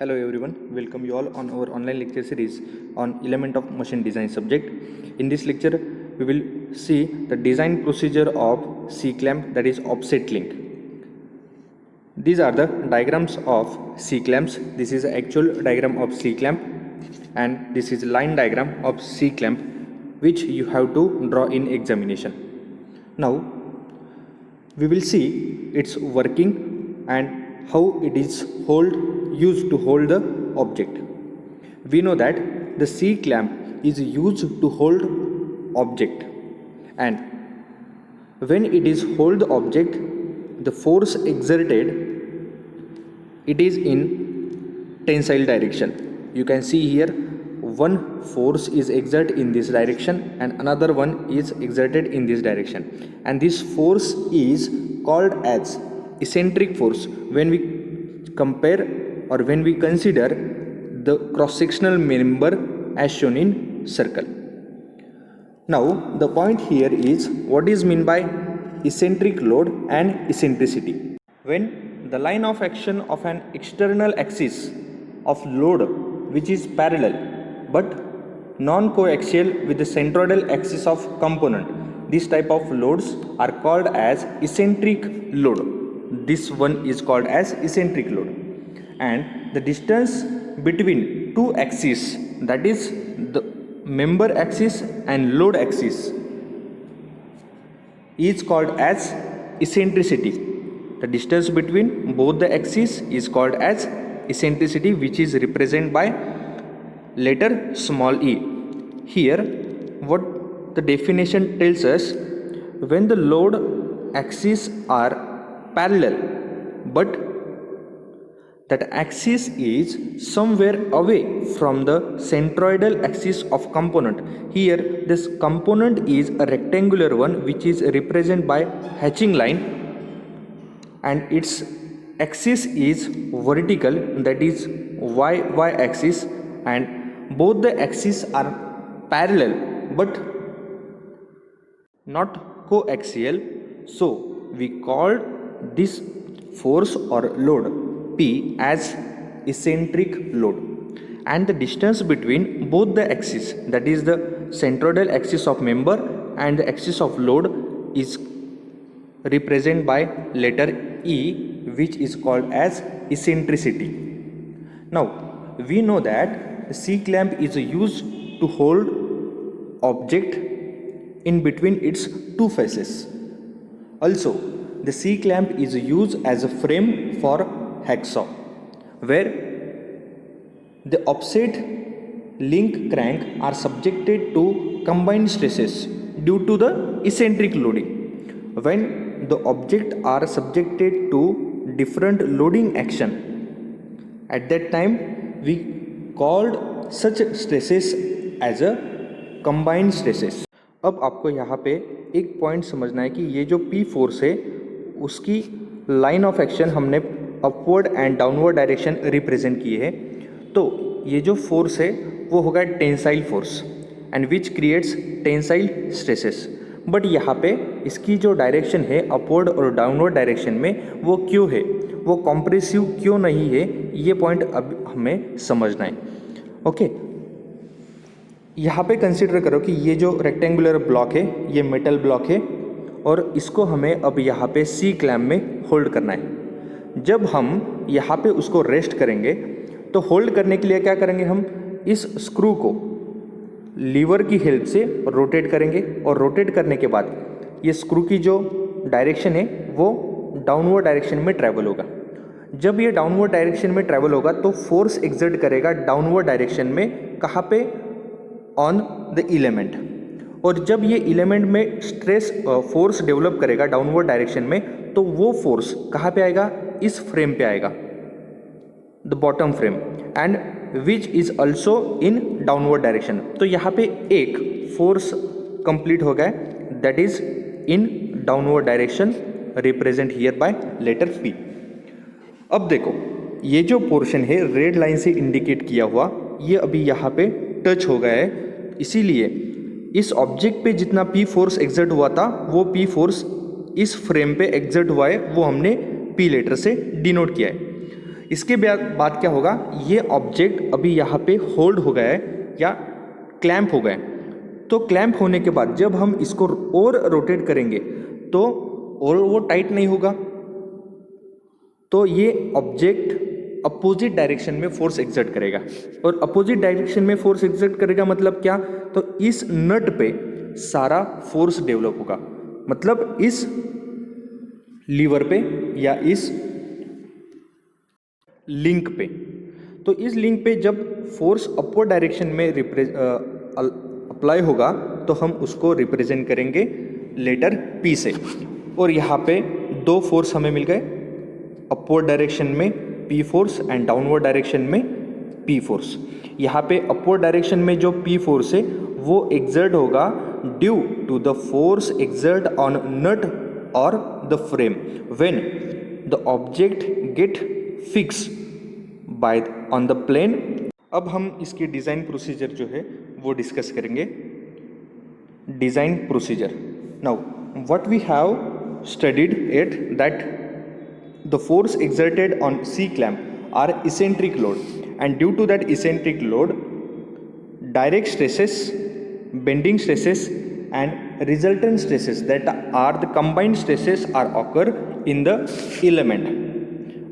Hello everyone, welcome you all on our online lecture series on element of machine design subject. In this lecture, we will see the design procedure of C-clamp, that is offset link. These are the diagrams of C-clamps. This is the actual diagram of C-clamp and this is line diagram of C-clamp which you have to draw in examination. Now, we will see its working and how it is used to hold the object. We know that the C clamp is used to hold object, and when it is hold the object, the force exerted, it is in tensile direction. You can see here one force is exerted in this direction and another one is exerted in this direction, and this force is called as eccentric force when we compare or when we consider the cross-sectional member as shown in circle. Now the point here is what is meant by eccentric load and eccentricity. When the line of action of an external axis of load which is parallel but non-coaxial with the centroidal axis of component, this type of loads are called as eccentric load. This one is called as eccentric load, and the distance between two axes, that is the member axis and load axis, is called as eccentricity. The distance between both the axes is called as eccentricity, which is represented by letter small e. Here what the definition tells us, when the load axes are parallel but that axis is somewhere away from the centroidal axis of component. Here this component is a rectangular one which is represented by hatching line, and its axis is vertical, that is y axis, and both the axes are parallel but not coaxial, so we call this force or load P as eccentric load, and the distance between both the axes, that is the centroidal axis of member and the axis of load, is represented by letter E, which is called as eccentricity. Now we know that the C clamp is used to hold object in between its two faces. Also, the C clamp is used as a frame for hacksaw, where the offset link crank are subjected to combined stresses due to the eccentric loading. When the object are subjected to different loading action, at that time we called such stresses as a combined stresses. अब आपको यहाँ पे एक point समझना है कि ये जो P फोर्स है उसकी लाइन ऑफ एक्शन हमने upward and downward direction represent किए हैं, तो ये जो फोर्स है वो होगा tensile force and which creates tensile stresses. But यहाँ पे इसकी जो डायरेक्शन है अपवर्ड और डाउनवर्ड डायरेक्शन में वो क्यों है, वो कॉम्प्रेसिव क्यों नहीं है, ये पॉइंट अब हमें समझना है. ओके, यहाँ पे कंसिडर करो कि ये जो रेक्टेंगुलर ब्लॉक है ये मेटल ब्लॉक है और इसको हमें अब यहाँ पे C क्लैम्प में होल्ड करना है. जब हम यहाँ पे उसको रेस्ट करेंगे तो होल्ड करने के लिए क्या करेंगे, हम इस स्क्रू को लीवर की हेल्प से रोटेट करेंगे और रोटेट करने के बाद ये स्क्रू की जो डायरेक्शन है वो डाउनवर्ड डायरेक्शन में ट्रैवल होगा. जब ये डाउनवर्ड डायरेक्शन में ट्रैवल होगा तो फोर्स एक्सर्ट करेगा डाउनवर्ड डायरेक्शन में, कहाँ पे, ऑन द इलेमेंट. और जब ये इलेमेंट में स्ट्रेस फोर्स डेवलप करेगा डाउनवर्ड डायरेक्शन में, तो वो फोर्स कहाँ पे आएगा, इस फ्रेम पे आएगा, the bottom frame, and which is also in downward direction. तो यहाँ पे एक फोर्स कंप्लीट हो गया, that is in downward direction, represent here by letter P. अब देखो ये जो पोर्शन है रेड लाइन से इंडिकेट किया हुआ, ये अभी यहाँ पे टच हो गया है, इसीलिए इस ऑब्जेक्ट पे जितना P फोर्स एक्सर्ट हुआ था वो P फोर्स इस फ्रेम पे एक्सर्ट हुआ है, वो हमने P लेटर से डिनोट किया है. इसके बाद क्या होगा, ये ऑब्जेक्ट अभी यहाँ पे होल्ड हो गया है या क्लैम्प हो गया है। तो क्लैम्प होने के बाद जब हम इसको और रोटेट करेंगे तो और वो टाइट नहीं होगा, तो ये ऑब्जेक्ट अपोजिट डायरेक्शन में फोर्स एक्सर्ट करेगा। और अपोजिट डायरेक्शन में फोर्स एक्सर्ट करेगा मतलब क्या, तो इस नट पे सारा फोर्स डेवलप होगा, मतलब इस लीवर पे या इस लिंक पे। तो इस लिंक पे जब फोर्स अपवर्ड डायरेक्शन में अप्लाई होगा तो हम उसको रिप्रेजेंट करेंगे लेटर P से। और यहाँ पे दो फोर्स हमें मिल गए, अपवर्ड डायरेक्शन में P force and downward direction में P फोर्स। यहाँ पे अपवर्ड डायरेक्शन में जो P फोर्स है वो एक्सर्ट होगा due to the force exert on nut और the frame when the object get fix by on the plane. अब हम इसकी डिज़ाइन प्रोसीजर जो है वो डिस्कस करेंगे। Design procedure, now what we have studied it that the force exerted on C clamp are eccentric load, and due to that eccentric load direct stresses, bending stresses and resultant stresses, that are the combined stresses, are occur in the element.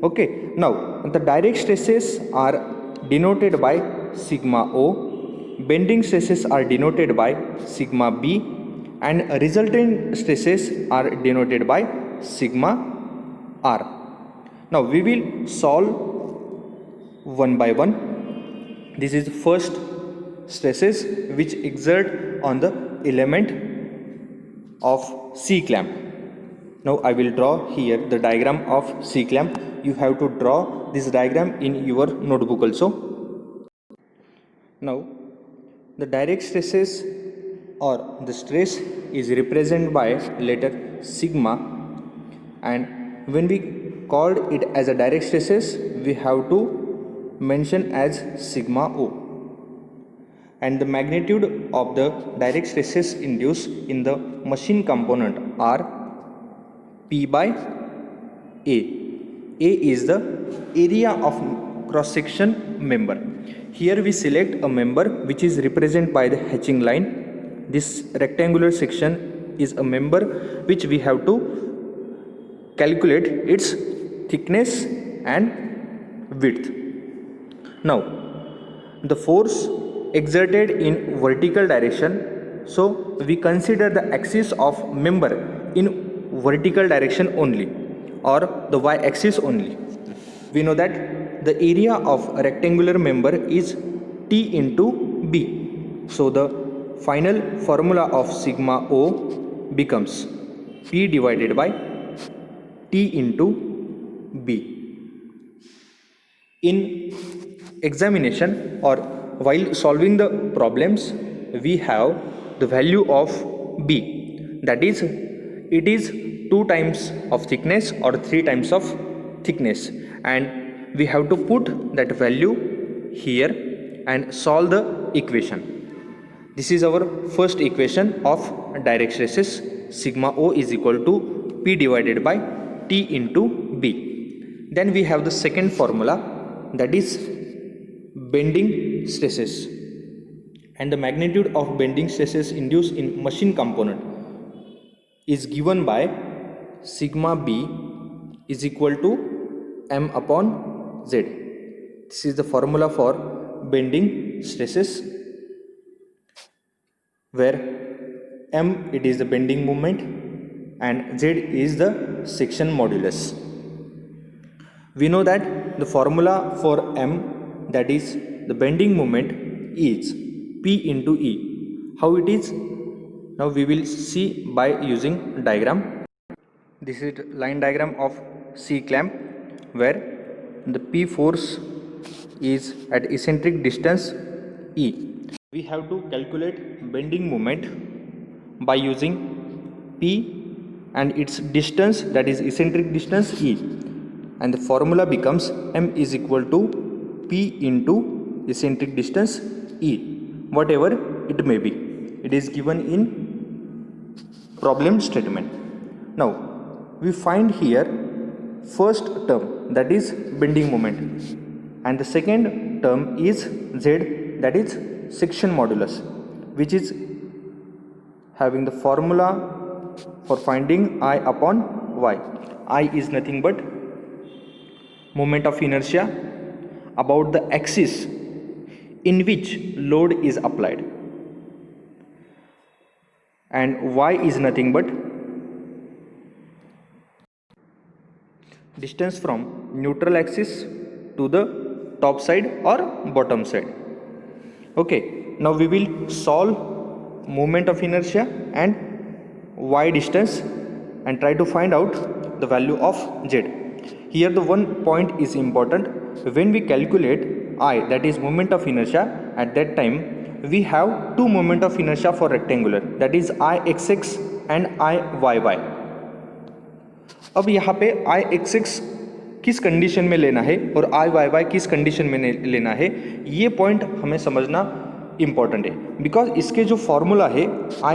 Okay, now the direct stresses are denoted by sigma O, bending stresses are denoted by sigma B, and resultant stresses are denoted by sigma R. Now we will solve one by one. This is first stresses which exert on the element of C clamp. Now I will draw here the diagram of C clamp. You have to draw this diagram in your notebook also. Now the direct stresses or the stress is represented by letter sigma, and when we called it as a direct stresses we have to mention as sigma O, and the magnitude of the direct stresses induced in the machine component are P by A. A is the area of cross section member. Here we select a member which is represented by the hatching line. This rectangular section is a member which we have to calculate its thickness and width. Now the force exerted in vertical direction, so we consider the axis of member in vertical direction only, or the y axis only. We know that the area of a rectangular member is T into B, so the final formula of sigma O becomes P divided by T into B. In examination or while solving the problems, we have the value of B, that is it is 2 times of thickness or 3 times of thickness, and we have to put that value here and solve the equation. This is our first equation of direct stresses. Sigma O is equal to P divided by T into B. Then we have the second formula, that is bending stresses, and the magnitude of bending stresses induced in machine component is given by sigma B is equal to M upon Z. This is the formula for bending stresses, where M it is the bending moment and Z is the section modulus. We know that the formula for M, that is the bending moment, is P into E. How it is? Now we will see by using diagram. This is line diagram of C clamp, where the P force is at eccentric distance E. We have to calculate bending moment by using P and its distance, that is eccentric distance E, and the formula becomes M is equal to P into eccentric distance E, whatever it may be. It is given in problem statement. Now we find here first term, that is bending moment, and the second term is z, that is section modulus, which is having the formula for finding I upon y. I is nothing but moment of inertia about the axis in which load is applied, and y is nothing but distance from neutral axis to the top side or bottom side. Okay, now we will solve moment of inertia and y distance and try to find out the value of z. Here the one point is important. When we calculate I, that is moment of inertia, at that time we have two moment of inertia for rectangular, that is Ixx and Iyy. अब यहाँ पे Ixx किस condition में लेना है और Iyy किस condition में लेना है, ये पॉइंट हमें समझना इम्पॉर्टेंट है, बिकॉज इसके जो फॉर्मूला है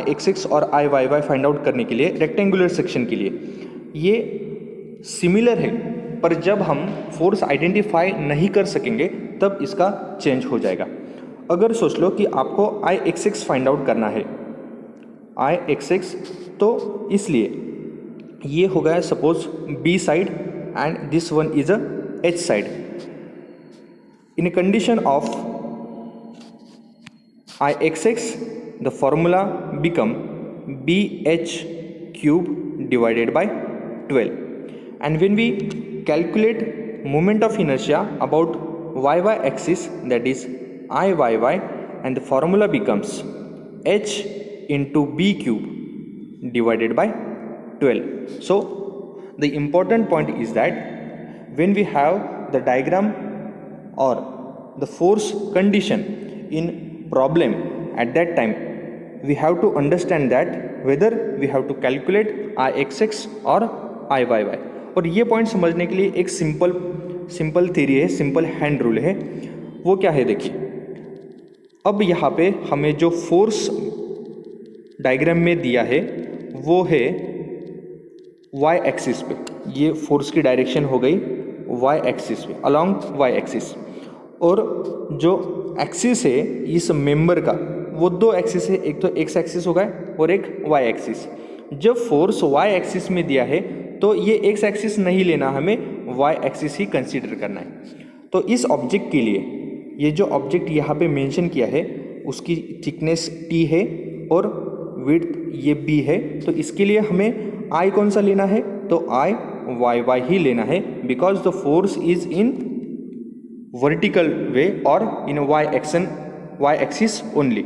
Ixx और Iyy फाइंड आउट करने के लिए रेक्टेंगुलर सेक्शन के लिए ये सिमिलर है, पर जब हम फोर्स आइडेंटिफाई नहीं कर सकेंगे तब इसका चेंज हो जाएगा. अगर सोच लो कि आपको Ixx फाइंड आउट करना है Ixx, तो इसलिए ये हो गया suppose B side and this one is a H side. In a condition of Ixx, the formula become bh cube divided by 12, and when we calculate moment of inertia about y axis, that is Iyy, and the formula becomes h into b cube divided by 12. So the important point is that when we have the diagram or the force condition in problem, at that time we have to understand that whether we have to calculate Ixx or Iyy. और ये point समझने के लिए एक simple theory है, simple hand rule है. वो क्या है देखिए, अब यहाँ पे हमें जो फोर्स डायग्राम में दिया है वो है y एक्सिस पे. ये फोर्स की डायरेक्शन हो गई y एक्सिस पे, अलोंग y एक्सिस. और जो एक्सिस है इस मेंबर का, वो दो एक्सिस है, एक तो x एक्सिस होगा और एक y एक्सिस. जब फोर्स y एक्सिस में दिया है तो ये x एक्सिस नहीं लेना, हमें y एक्सिस ही कंसीडर करना है. तो इस ऑब्जेक्ट के लिए ये जो ऑब्जेक्ट यहाँ पे मेंशन किया है उसकी थिकनेस t है और विड्थ ये b है, तो इसके लिए हमें I कौन सा लेना है, तो Iyy ही लेना है, because the force is in vertical way और इन y एक्सिस ओनली.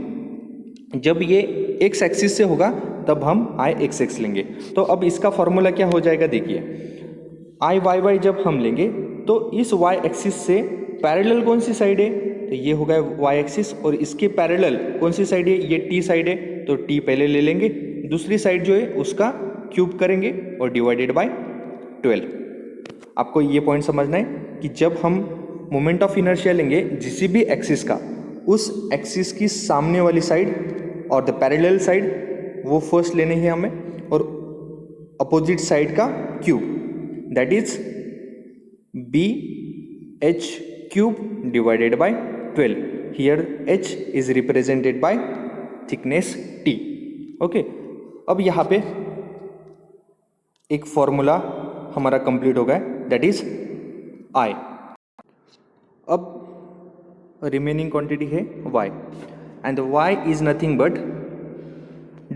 जब ये x एक्सिस से होगा तब हम Ixx लेंगे. तो अब इसका फॉर्मूला क्या हो जाएगा देखिए, Iyy जब हम लेंगे तो इस y एक्सिस से पैरेलल कौन सी साइड है, तो ये होगा y एक्सिस, और इसके पैरेलल कौन सी साइड है, ये t साइड है, तो t पहले ले लेंगे, दूसरी साइड जो है उसका क्यूब करेंगे और डिवाइडेड बाय 12. आपको ये पॉइंट समझना है कि जब हम मोमेंट ऑफ इनर्शिया लेंगे किसी भी एक्सिस का, उस एक्सिस की सामने वाली साइड और द पैरेलल साइड वो फर्स्ट लेने हैं हमें, और अपोजिट साइड का cube, that is b h cube divided by 12. Here h is represented by thickness t. Okay, अब यहाँ पे एक फॉर्मूला हमारा कंप्लीट हो गया, दैट इज I. अब रिमेनिंग क्वांटिटी है y, and y is nothing but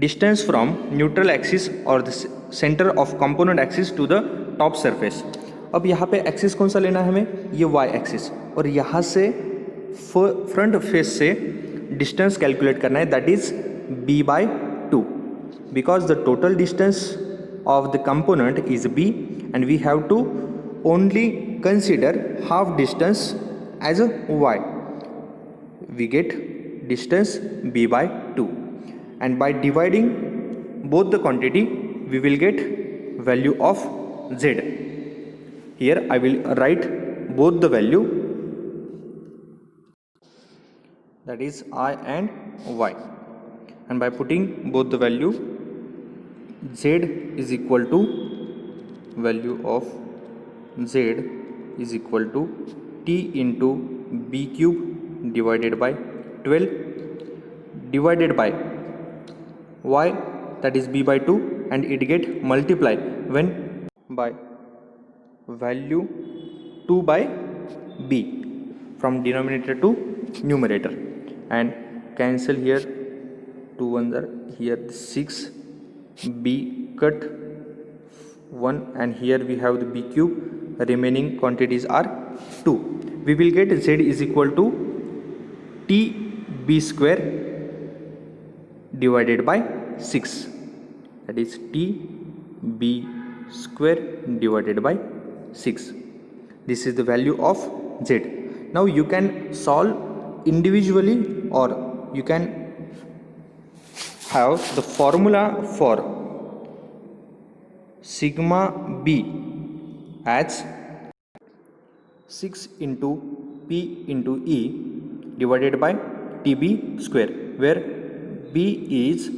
distance from neutral axis और the centre of component axis to the top surface. अब यहाँ पे एक्सिस कौन सा लेना है हमें, ये y एक्सिस, और यहाँ से फ्रंट फेस से डिस्टेंस कैलकुलेट करना है, that is b/2, because the total distance of the component is b and we have to only consider half distance as a y. We get distance b/2, and by dividing both the quantity we will get value of z. Here I will write both the value, that is I and y, and by putting both the value, z is equal to value of z is equal to T into B cube divided by 12 divided by Y, that is B by 2, and it get multiply when by value 2 by B from denominator to numerator, and cancel here 2 ones are here 6, B cut 1, and here we have the B cube, remaining quantities are 2. We will get Z is equal to TB square divided by 6, that is TB square divided by 6. This is the value of Z. Now you can solve individually, or you can have the formula for sigma B as 6 into P into E divided by TB square, where B is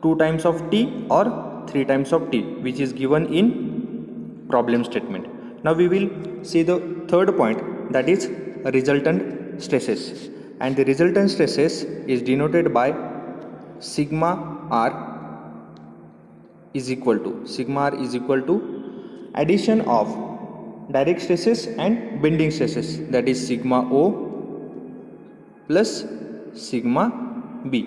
2 times of T or 3 times of T, which is given in problem statement. Now we will see the third point, that is resultant stresses, and the resultant stresses is denoted by sigma R is equal to addition of direct stresses and bending stresses, that is sigma O plus sigma B.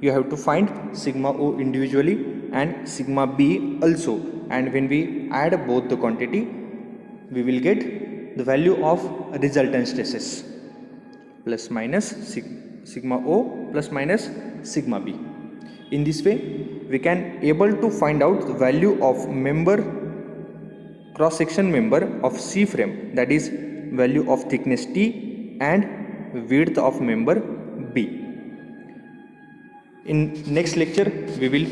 You have to find sigma O individually and sigma B also, and when we add both the quantity, we will get the value of resultant stresses plus minus sigma O plus minus sigma B. In this way we can able to find out the value of member, cross section member of C frame, that is value of thickness T and width of member B. In next lecture we will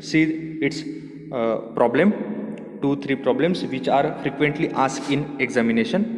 see its problem, 2-3 problems which are frequently asked in examination.